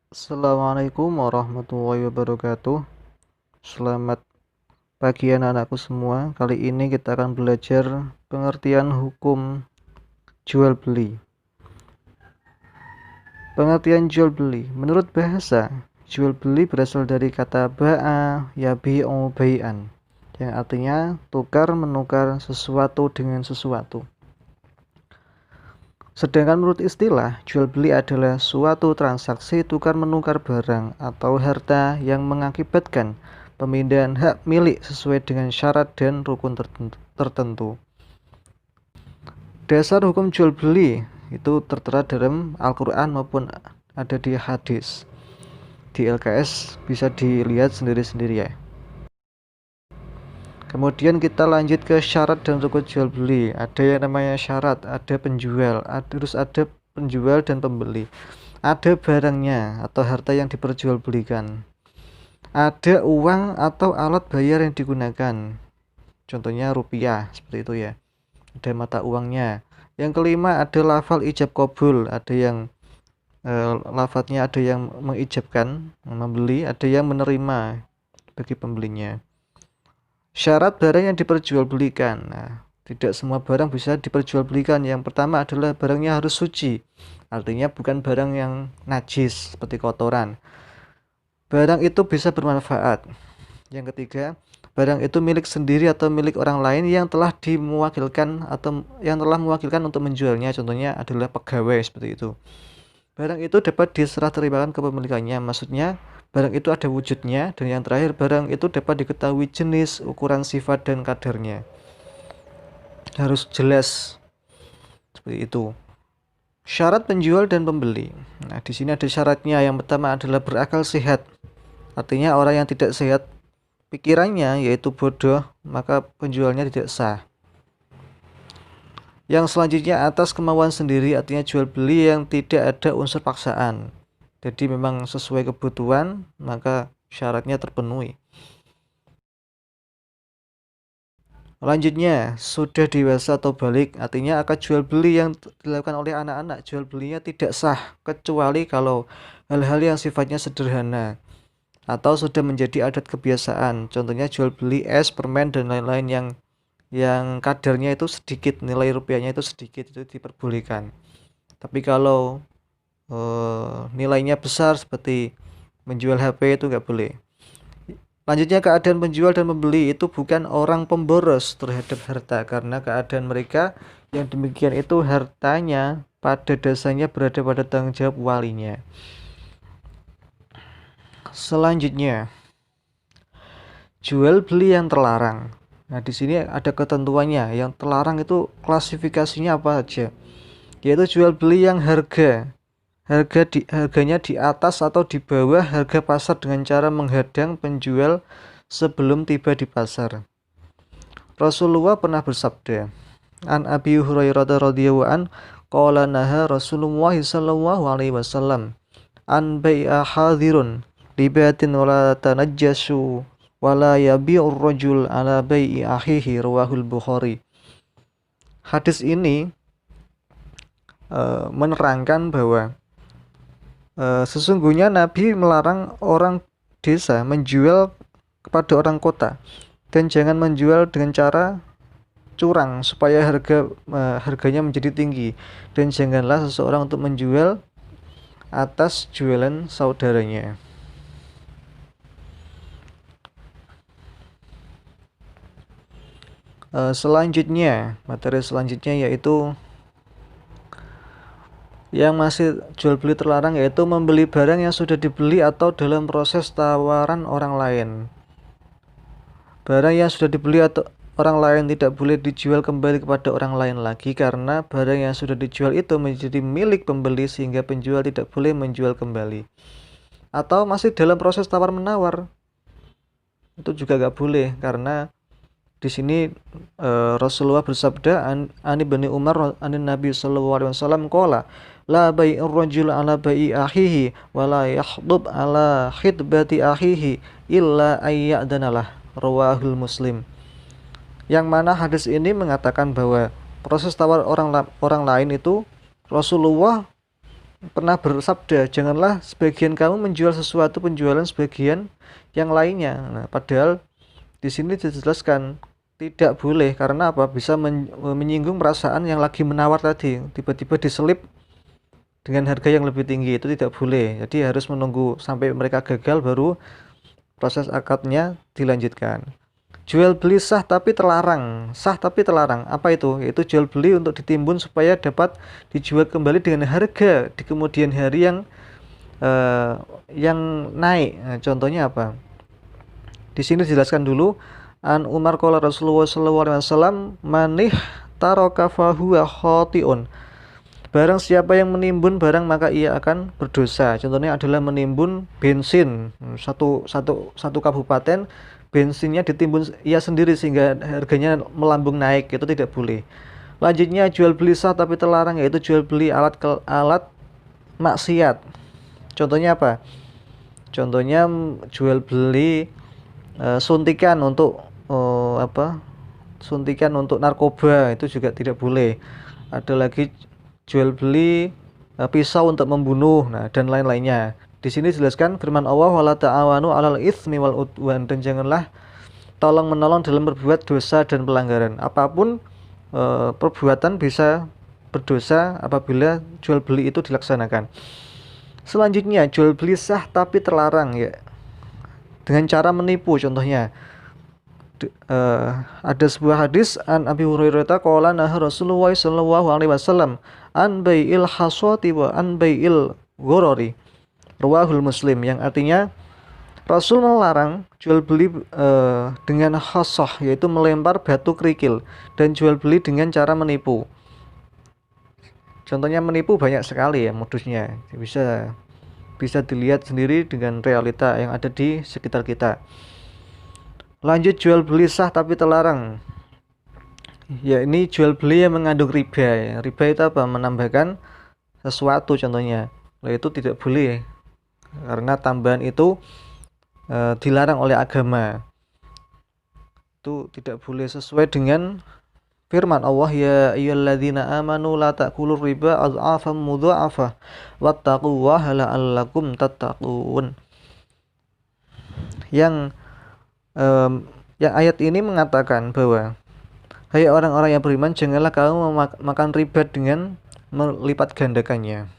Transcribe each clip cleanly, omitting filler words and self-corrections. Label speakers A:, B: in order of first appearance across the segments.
A: Assalamualaikum warahmatullahi wabarakatuh. Selamat pagi anak-anakku semua. Kali ini kita akan belajar pengertian hukum jual beli. Pengertian jual beli. Menurut bahasa, jual beli berasal dari kata ba'a yabi'u bai'an, yang artinya tukar menukar sesuatu dengan sesuatu. Sedangkan menurut istilah, jual beli adalah suatu transaksi tukar menukar barang atau harta yang mengakibatkan pemindahan hak milik sesuai dengan syarat dan rukun tertentu. Dasar hukum jual beli itu tertera dalam Al-Quran maupun ada di hadis. Di LKS bisa dilihat sendiri-sendiri ya. Kemudian kita lanjut ke syarat dan rukun jual beli. Ada yang namanya syarat, ada penjual, terus ada penjual dan pembeli. Ada barangnya atau harta yang diperjualbelikan. Ada uang atau alat bayar yang digunakan. Contohnya rupiah, seperti itu ya. Ada mata uangnya. Yang kelima ada lafal ijab qabul, ada yang lafadznya ada yang mengijabkan membeli, ada yang menerima bagi pembelinya. Syarat barang yang diperjualbelikan. Nah, tidak semua barang bisa diperjualbelikan. Yang pertama adalah barangnya harus suci. Artinya bukan barang yang najis seperti kotoran. Barang itu bisa bermanfaat. Yang ketiga, barang itu milik sendiri atau milik orang lain yang telah dimewakilkan atau yang telah mewakilkan untuk menjualnya. Contohnya adalah pegawai seperti itu. Barang itu dapat diserah terimakan kepemilikannya. Maksudnya barang itu ada wujudnya. Dan yang terakhir, barang itu dapat diketahui jenis, ukuran, sifat, dan kadarnya. Harus jelas seperti itu. Syarat penjual dan pembeli. Nah, di sini ada syaratnya. Yang pertama adalah berakal sehat. Artinya orang yang tidak sehat pikirannya, yaitu bodoh, maka penjualnya tidak sah. Yang selanjutnya atas kemauan sendiri, artinya jual beli yang tidak ada unsur paksaan. Jadi memang sesuai kebutuhan, maka syaratnya terpenuhi. Selanjutnya, sudah dewasa atau balik, artinya akad jual beli yang dilakukan oleh anak-anak, jual belinya tidak sah, kecuali kalau hal-hal yang sifatnya sederhana atau sudah menjadi adat kebiasaan. Contohnya jual beli es, permen, dan lain-lain yang kadarnya itu sedikit, nilai rupiahnya itu sedikit, itu diperbolehkan. Tapi kalau nilainya besar seperti menjual HP itu nggak boleh. Lanjutnya, keadaan penjual dan pembeli itu bukan orang pemboros terhadap harta, karena keadaan mereka yang demikian itu hartanya pada dasarnya berada pada tanggung jawab walinya. Selanjutnya, jual beli yang terlarang. Nah, di sini ada ketentuannya. Yang terlarang itu klasifikasinya apa aja? Yaitu jual beli yang harganya di atas atau di bawah harga pasar dengan cara menghadang penjual sebelum tiba di pasar. Rasulullah pernah bersabda, An Abi Hurairah radhiyallahu an qala naha Rasulullah sallallahu alaihi wasallam an bai'a hadirun libatin wala tanajjasu wala yabi'ur rajul ala bai'i akhihi, rawahul Bukhari. Hadis ini menerangkan bahwa sesungguhnya Nabi melarang orang desa menjual kepada orang kota, dan jangan menjual dengan cara curang supaya harganya menjadi tinggi, dan janganlah seseorang untuk menjual atas jualan saudaranya. Materi selanjutnya yaitu yang masih jual beli terlarang, yaitu membeli barang yang sudah dibeli atau dalam proses tawaran orang lain. Barang yang sudah dibeli atau orang lain tidak boleh dijual kembali kepada orang lain lagi, karena barang yang sudah dijual itu menjadi milik pembeli sehingga penjual tidak boleh menjual kembali. Atau masih dalam proses tawar-menawar, itu juga gak boleh, karena di sini Rasulullah bersabda an Ibnu Umar an Nabi sallallahu alaihi wasallam qala la bai'ur rajul ala bai'i akhihi wa la yakhdub ala khidbati akhihi illa ayyadanalah, rawahul Muslim. Yang mana hadis ini mengatakan bahwa proses tawar orang lain itu Rasulullah pernah bersabda, janganlah sebagian kamu menjual sesuatu penjualan sebagian yang lainnya. Nah, padahal di sini dijelaskan tidak boleh karena apa? Bisa menyinggung perasaan yang lagi menawar tadi. Tiba-tiba diselip dengan harga yang lebih tinggi, itu tidak boleh. Jadi harus menunggu sampai mereka gagal baru proses akadnya dilanjutkan. Jual beli sah tapi terlarang. Sah tapi terlarang. Apa itu? Yaitu jual beli untuk ditimbun supaya dapat dijual kembali dengan harga di kemudian hari eh, yang naik. Nah, contohnya apa? Di sini dijelaskan dulu. An Umar qala Rasulullah sallallahu alaihi wasallam manih taraka fahuwa khatiun. Barang siapa yang menimbun barang maka ia akan berdosa. Contohnya adalah menimbun bensin satu kabupaten, bensinnya ditimbun ia sendiri sehingga harganya melambung naik, itu tidak boleh. Lanjutnya jual beli sah tapi terlarang, yaitu jual beli alat maksiat. Contohnya apa? Contohnya jual beli suntikan untuk suntikan untuk narkoba, itu juga tidak boleh. Ada lagi jual beli pisau untuk membunuh, nah dan lain-lainnya. Di sini dijelaskan firman Allah, wala ta'awanu 'alal itsmi wal udwan, dan janganlah tolong menolong dalam berbuat dosa dan pelanggaran. Apapun perbuatan bisa berdosa apabila jual beli itu dilaksanakan. Selanjutnya jual beli sah tapi terlarang, ya, dengan cara menipu. Contohnya ada sebuah hadis an Abi Hurairah qala nah Rasulullah sallallahu alaihi wasallam an bai'il hasati wa an bai'il ghurari, rawahul Muslim, yang artinya Rasul melarang jual beli dengan hasah, yaitu melempar batu kerikil, dan jual beli dengan cara menipu. Contohnya menipu banyak sekali ya modusnya, bisa dilihat sendiri dengan realita yang ada di sekitar kita. Lanjut jual beli sah tapi terlarang, ya ini jual beli yang mengandung riba, ya. Riba itu apa? Menambahkan sesuatu contohnya. Nah, itu tidak boleh karena tambahan itu dilarang oleh agama. Itu tidak boleh sesuai dengan firman Allah, ya ayyuhalladzina amanu la ta'kulur riba adhafan mudha'afah wattaqullaha la'allakum tattaqun. Yang ayat ini mengatakan bahwa hai orang-orang yang beriman, janganlah kamu makan riba dengan melipat gandakannya.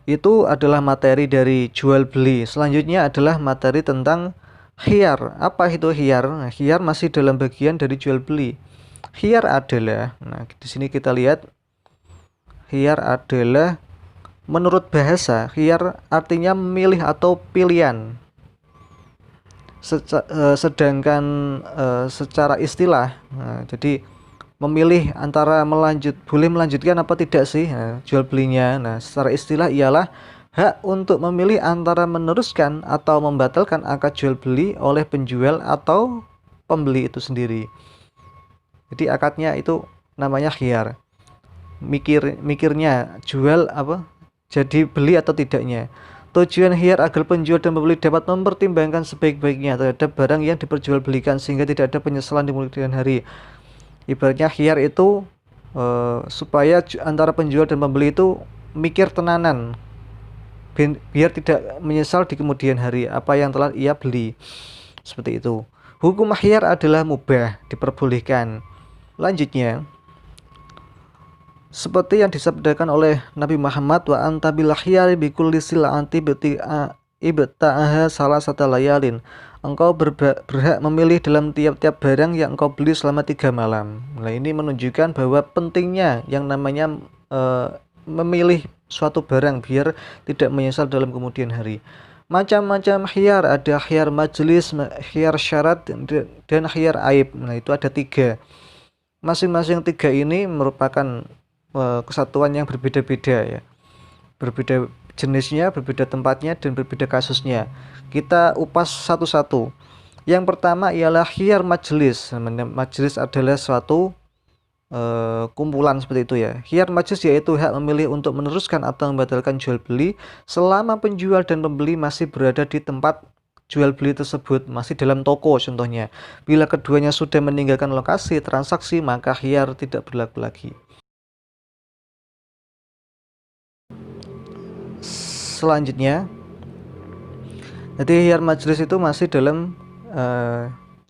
A: Itu adalah materi dari jual beli. Selanjutnya adalah materi tentang khiyar. Apa itu khiyar? Nah, khiyar masih dalam bagian dari jual beli. Khiyar adalah, nah di sini kita lihat, khiyar adalah menurut bahasa, khiyar artinya memilih atau pilihan. Sedangkan secara istilah, nah, jadi memilih antara boleh melanjutkan apa tidak sih, nah, jual belinya. Nah, secara istilah ialah hak untuk memilih antara meneruskan atau membatalkan akad jual beli oleh penjual atau pembeli itu sendiri. Jadi akadnya itu namanya khiyar. Mikirnya jual apa, jadi beli atau tidaknya. Tujuan khiyar agar penjual dan pembeli dapat mempertimbangkan sebaik-baiknya terhadap barang yang diperjualbelikan sehingga tidak ada penyesalan di kemudian hari. Ibaratnya khiyar itu supaya antara penjual dan pembeli itu mikir tenanan, biar tidak menyesal di kemudian hari apa yang telah ia beli. Seperti itu. Hukum khiyar adalah mubah, diperbolehkan. Lanjutnya, seperti yang disabdakan oleh Nabi Muhammad, wa anta bil khiyari bi kulli sil'ati ibta'aha salah satu layalin. Engkau berhak memilih dalam tiap-tiap barang yang engkau beli selama 3 malam. Nah, ini menunjukkan bahwa pentingnya yang namanya memilih suatu barang biar tidak menyesal dalam kemudian hari. Macam-macam khiyar, ada khiyar majelis, khiyar syarat, dan khiyar aib. Nah, itu ada 3. Masing-masing 3 ini merupakan kesatuan yang berbeda-beda, ya. Berbeda jenisnya, berbeda tempatnya, dan berbeda kasusnya. Kita upas satu-satu. Yang pertama ialah khiyar majelis. Majelis adalah suatu kumpulan seperti itu, ya. Khiyar majelis yaitu hak memilih untuk meneruskan atau membatalkan jual beli selama penjual dan pembeli masih berada di tempat jual beli tersebut, masih dalam toko contohnya. Bila keduanya sudah meninggalkan lokasi transaksi, maka khiyar tidak berlaku lagi. selanjutnya, jadi hiyar majelis itu masih dalam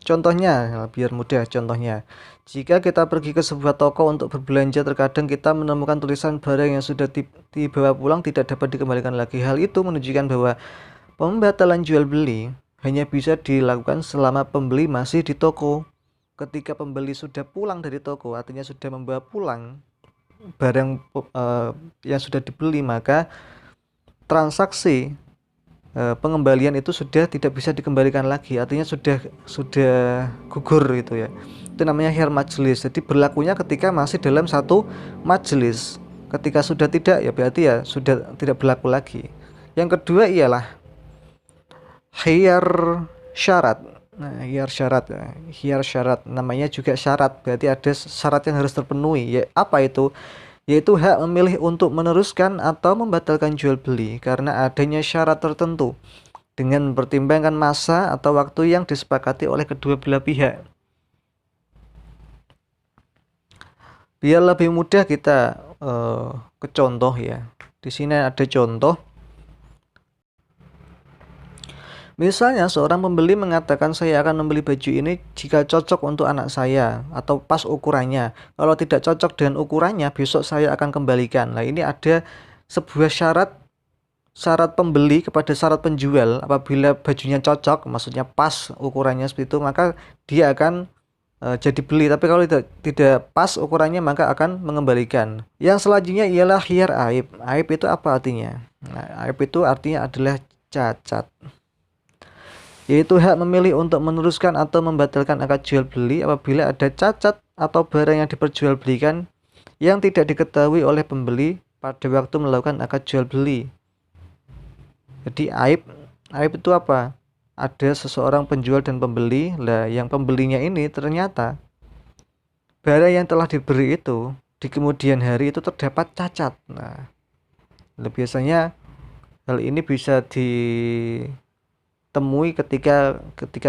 A: contohnya, biar mudah contohnya. Jika kita pergi ke sebuah toko untuk berbelanja, terkadang kita menemukan tulisan barang yang sudah dibawa pulang tidak dapat dikembalikan lagi. Hal itu menunjukkan bahwa pembatalan jual beli hanya bisa dilakukan selama pembeli masih di toko. Ketika pembeli sudah pulang dari toko, artinya sudah membawa pulang barang yang sudah dibeli, maka transaksi pengembalian itu sudah tidak bisa dikembalikan lagi, artinya sudah gugur gitu ya. Itu namanya hiyar majelis. Jadi berlakunya ketika masih dalam satu majelis. Ketika sudah tidak, ya berarti ya sudah tidak berlaku lagi. Yang kedua ialah hiyar syarat. Nah, hiyar syarat namanya juga syarat, berarti ada syarat yang harus terpenuhi. Ya, apa itu? Yaitu hak memilih untuk meneruskan atau membatalkan jual beli karena adanya syarat tertentu dengan mempertimbangkan masa atau waktu yang disepakati oleh kedua belah pihak. Biar lebih mudah kita ke contoh ya. Di sini ada contoh. Misalnya seorang pembeli mengatakan saya akan membeli baju ini jika cocok untuk anak saya atau pas ukurannya. Kalau tidak cocok dengan ukurannya, besok saya akan kembalikan. Nah, ini ada sebuah syarat pembeli kepada syarat penjual. Apabila bajunya cocok, maksudnya pas ukurannya seperti itu, maka dia akan jadi beli. Tapi kalau tidak pas ukurannya, maka akan mengembalikan. Yang selanjutnya ialah hiyar aib. Aib itu apa artinya? Nah, aib itu artinya adalah cacat, yaitu hak memilih untuk meneruskan atau membatalkan akad jual beli apabila ada cacat atau barang yang diperjualbelikan yang tidak diketahui oleh pembeli pada waktu melakukan akad jual beli. Jadi aib itu apa? Ada seseorang penjual dan pembeli. Lah, yang pembelinya ini ternyata barang yang telah diberi itu di kemudian hari itu terdapat cacat. Nah, biasanya hal ini bisa temui ketika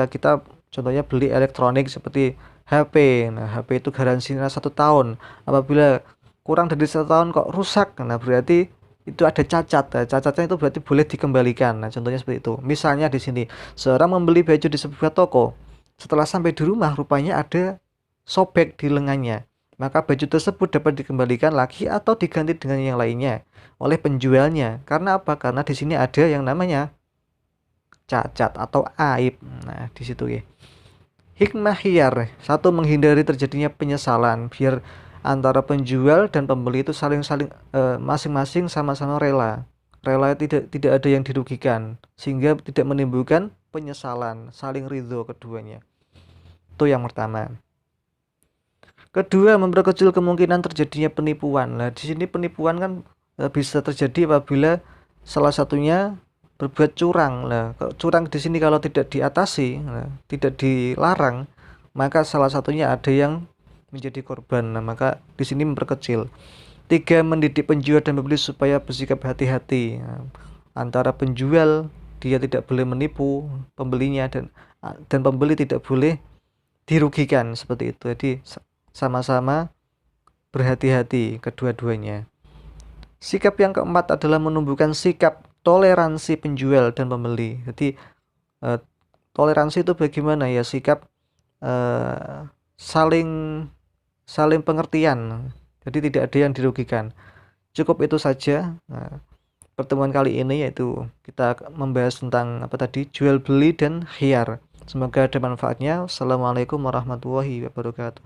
A: kita contohnya beli elektronik seperti HP. Nah, HP itu garansinya 1 tahun. Apabila kurang dari 1 tahun kok rusak, nah berarti itu ada cacat. Nah, cacatnya itu berarti boleh dikembalikan. Nah, contohnya seperti itu. Misalnya di sini, seorang membeli baju di sebuah toko. Setelah sampai di rumah, rupanya ada sobek di lengannya. Maka baju tersebut dapat dikembalikan lagi atau diganti dengan yang lainnya oleh penjualnya. Karena apa? Karena di sini ada yang namanya cacat atau aib. Nah, di situ ya. Hikmah hiyar, satu, menghindari terjadinya penyesalan, biar antara penjual dan pembeli itu masing-masing sama-sama rela. Tidak ada yang dirugikan sehingga tidak menimbulkan penyesalan, saling ridho keduanya. Itu yang pertama. Kedua, memperkecil kemungkinan terjadinya penipuan. Nah, di sini penipuan kan bisa terjadi apabila salah satunya berbuat curang. Nah, curang di sini kalau tidak diatasi, tidak dilarang, maka salah satunya ada yang menjadi korban. Nah, maka di sini memperkecil. 3, mendidik penjual dan pembeli supaya bersikap hati-hati. Nah, antara penjual dia tidak boleh menipu pembelinya dan pembeli tidak boleh dirugikan seperti itu. Jadi sama-sama berhati-hati kedua-duanya. Sikap yang keempat adalah menumbuhkan sikap toleransi penjual dan pembeli. Jadi toleransi itu bagaimana ya? Sikap saling pengertian. Jadi tidak ada yang dirugikan. Cukup itu saja. Nah, pertemuan kali ini yaitu kita membahas tentang apa tadi? Jual beli dan hiyar. Semoga ada manfaatnya. Assalamualaikum warahmatullahi wabarakatuh.